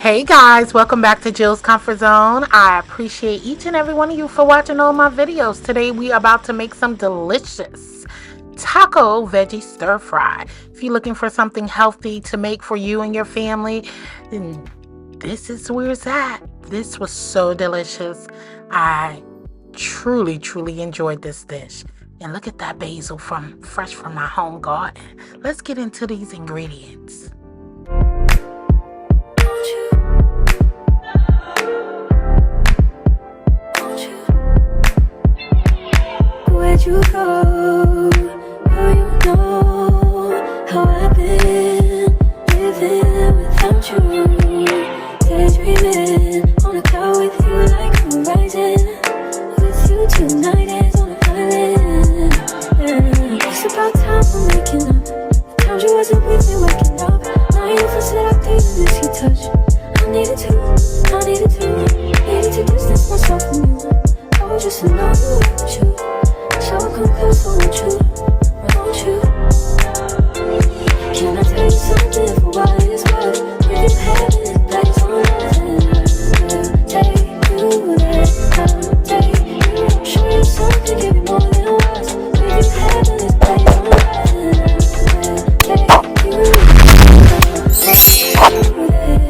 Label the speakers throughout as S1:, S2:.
S1: Hey guys, welcome back to Jill's Comfort Zone. I appreciate each and every one of you for watching all my videos. Today we are about to make some delicious taco veggie stir fry. If you're looking for something healthy to make for you and your family, then this is where it's at. This was so delicious. I truly enjoyed this dish. And look at that basil from fresh from my home garden. Let's get into these ingredients.
S2: Where'd you go? Oh, you know how I've been living without you. Daydreaming on a cloud with you like horizon. With you tonight is on an island. Yeah. It's about time for making up. Found you wasn't with me waking up. Now you feel set up, dating this you touch. I needed to distance myself from you. Oh, just to know you want you. So come close, won't you? Won't you? Can I tell you something for what it's worth? With you having it black on nothing, I'll take you there. I'll take you. Show you something, give you more than words. With you having it black on nothing, I'll take you there.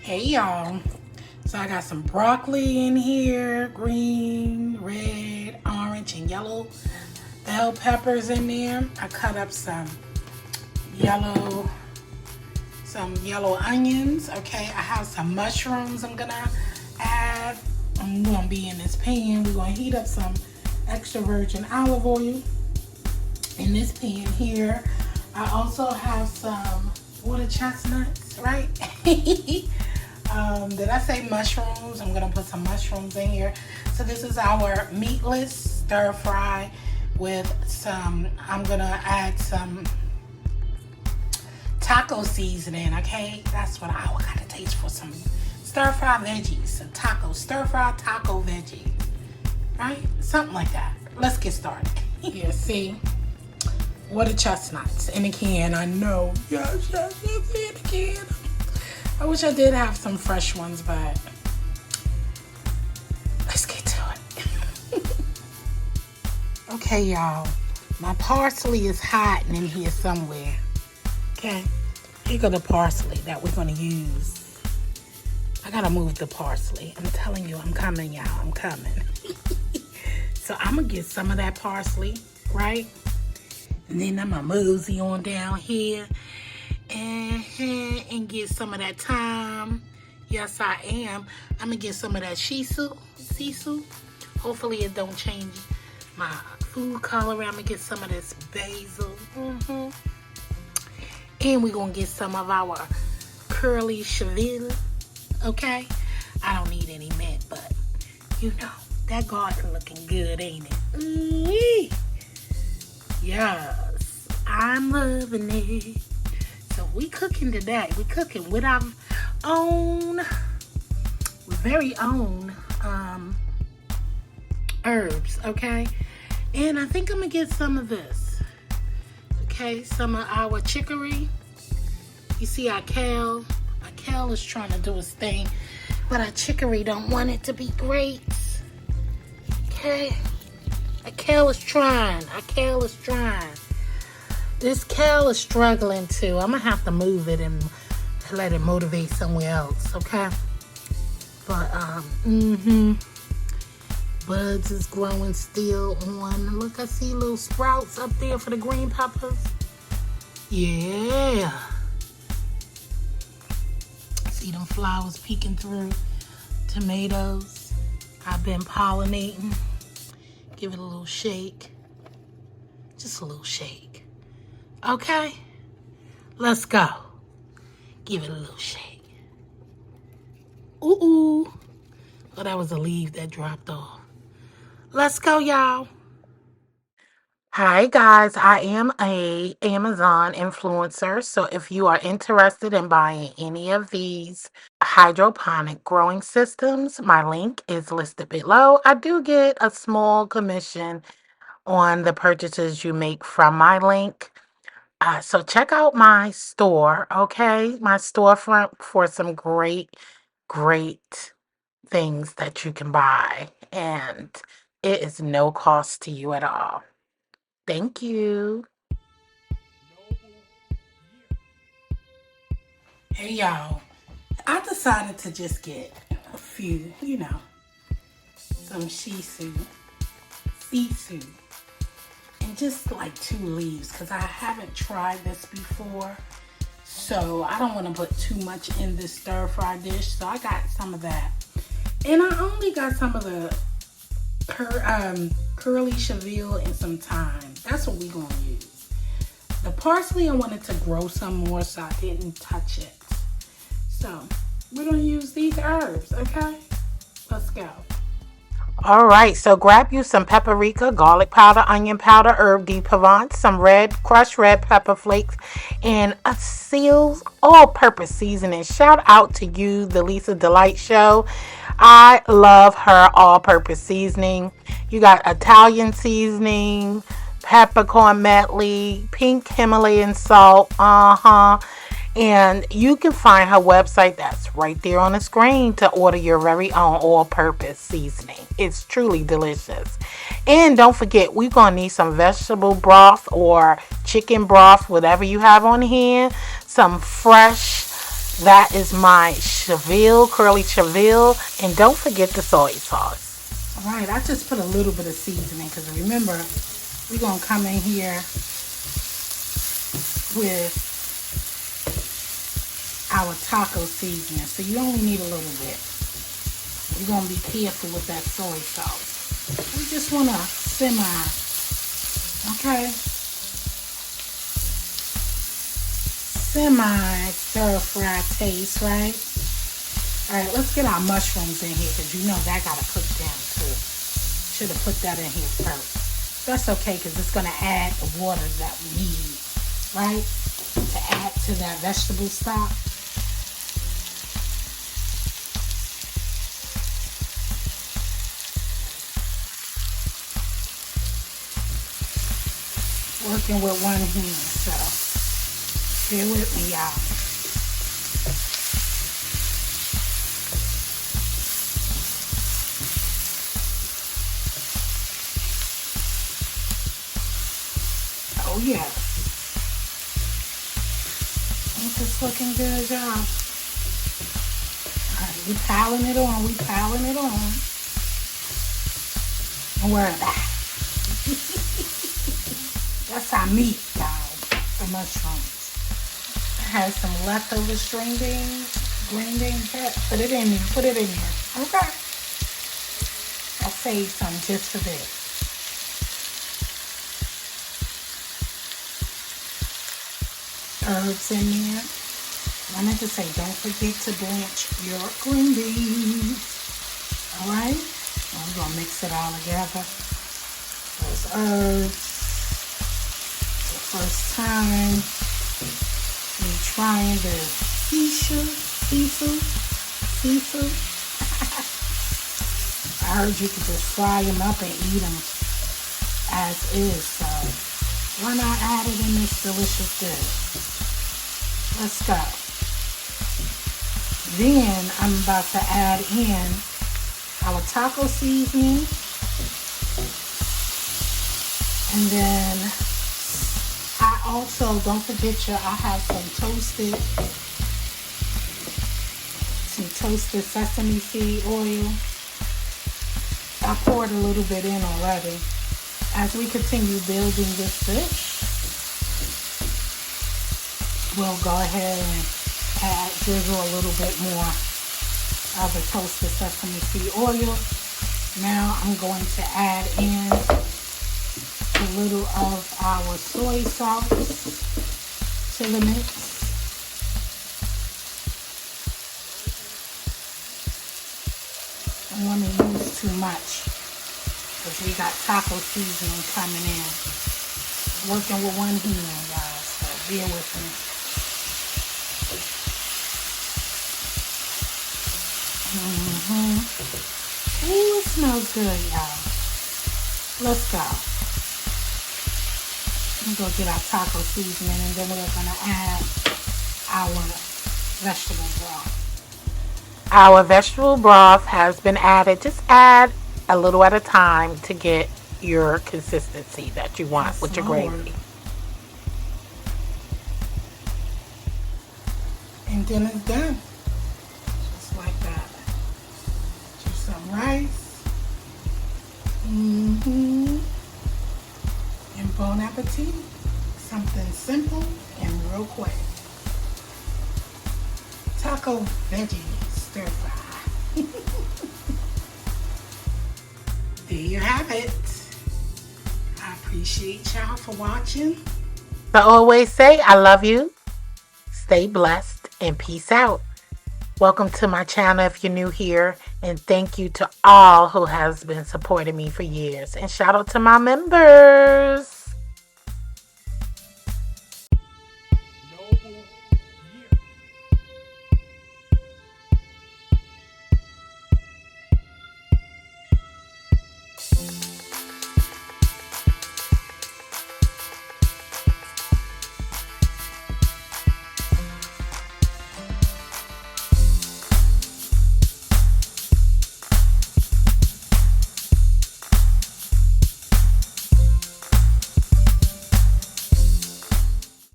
S1: Hey y'all. So I got some broccoli in here, green, red, orange, and yellow bell peppers in there. I cut up some yellow onions. Okay, I have some mushrooms I'm gonna add. I'm gonna be in this pan. We're gonna heat up some extra virgin olive oil in this pan here. I also have some water chestnuts, right? Did I say mushrooms? I'm gonna put some mushrooms in here. So this is our meatless stir fry with some, I'm gonna add some taco seasoning, okay? That's what I got to taste for some stir fry veggies, some stir fry taco veggie, right? Something like that. Let's get started. Here, see? Water chestnuts in a can, I know. Yes, in a can. I wish I did have some fresh ones, but let's get to it. Okay, y'all. My parsley is hiding in here somewhere. Okay, here go the parsley that we're gonna use. I gotta move the parsley. I'm telling you, I'm coming, y'all. I'm coming. So I'm gonna get some of that parsley, right? And then I'm gonna mosey on down here and get some of that thyme. Yes, I am. I'm gonna get some of that shisu. Hopefully it don't change my food color. I'm gonna get some of this basil. And we're gonna get some of our curly cheville. Okay, I don't need any mint, but you know that garden looking good, ain't it? Ooh-wee. Yes, I'm loving it. So we cooking today. We cooking with our own, very own herbs, okay? And I think I'm gonna get some of this. Okay, some of our chicory. You see our kale. Our kale is trying to do its thing, but our chicory don't want it to be great. Okay? Our kale is trying. This kale is struggling too. I'm gonna have to move it and let it motivate somewhere else, okay? But buds is growing still on. Look, I see little sprouts up there for the green peppers. Yeah. See them flowers peeking through. Tomatoes. I've been pollinating. Give it a little shake. Just a little shake. Okay, let's go. Give it a little shake. Ooh. Oh, that was a leaf that dropped off. Let's go, y'all. Hi guys, I am a Amazon influencer. So if you are interested in buying any of these hydroponic growing systems, my link is listed below. I do get a small commission on the purchases you make from my link. So check out my store, okay? My storefront for some great, great things that you can buy. And it is no cost to you at all. Thank you. Hey y'all, I decided to just get a few, some shisu, and just like 2 leaves because I haven't tried this before. So I don't want to put too much in this stir fry dish. So I got some of that. And I only got some of the curly cheville and some thyme. That's what we're going to use. The parsley I wanted to grow some more, so I didn't touch it. So we're going to use these herbs, okay? Let's go. All right, so grab you some paprika, garlic powder, onion powder, herb de Provence, some crushed red pepper flakes, and a Seal's all-purpose seasoning. Shout out to you, the Lisa Delight Show. I love her all-purpose seasoning. You got Italian seasoning, peppercorn medley, pink Himalayan salt, and you can find her website that's right there on the screen to order your very own all-purpose seasoning. It's truly delicious. And don't forget, we're going to need some vegetable broth or chicken broth, whatever you have on hand. Some fresh, that is my cheville, curly cheville. And don't forget the soy sauce. All right, I just put a little bit of seasoning because remember, we're going to come in here with our taco seasoning, so you only need a little bit. You're going to be careful with that soy sauce. We just want to simmer, okay? Stir-fry taste, right? All right, let's get our mushrooms in here because you know that got to cook down too. Should have put that in here first. That's okay because it's going to add the water that we need, right? To add to that vegetable stock. Working with one hand, so bear with me, y'all. Oh yeah, ain't this looking good, y'all? All right, we piling it on. Don't worry about it. That's our meat, y'all, the mushrooms. I have some leftover green beans. Put it in there. Okay. I'll save some just for this. Herbs in there. I meant to say, don't forget to blanch your green beans. All right? I'm going to mix it all together. Those herbs. First time me trying the seafood. I heard you could just fry them up and eat them as is, so why not add it in this delicious dish? Let's go. Then I'm about to add in our taco seasoning, and then I also, don't forget I have some toasted sesame seed oil. I poured a little bit in already. As we continue building this dish, we'll go ahead and drizzle a little bit more of the toasted sesame seed oil. Now I'm going to add in a little of our soy sauce to the mix. I don't want to use too much because we got taco seasoning coming in. Working with one hand, y'all, so bear with me. Ooh, it smells good, y'all. Let's go. We're going to get our taco seasoning, and then we're going to add our vegetable broth. Our vegetable broth has been added. Just add a little at a time to get your consistency that you want with your gravy. And then it's done. Just like that. Just some rice. And bon appetit. Something simple and real quick. Taco veggie stir fry. There you have it. I appreciate y'all for watching. I always say I love you. Stay blessed and peace out. Welcome to my channel if you're new here, and thank you to all who has been supporting me for years. And shout out to my members.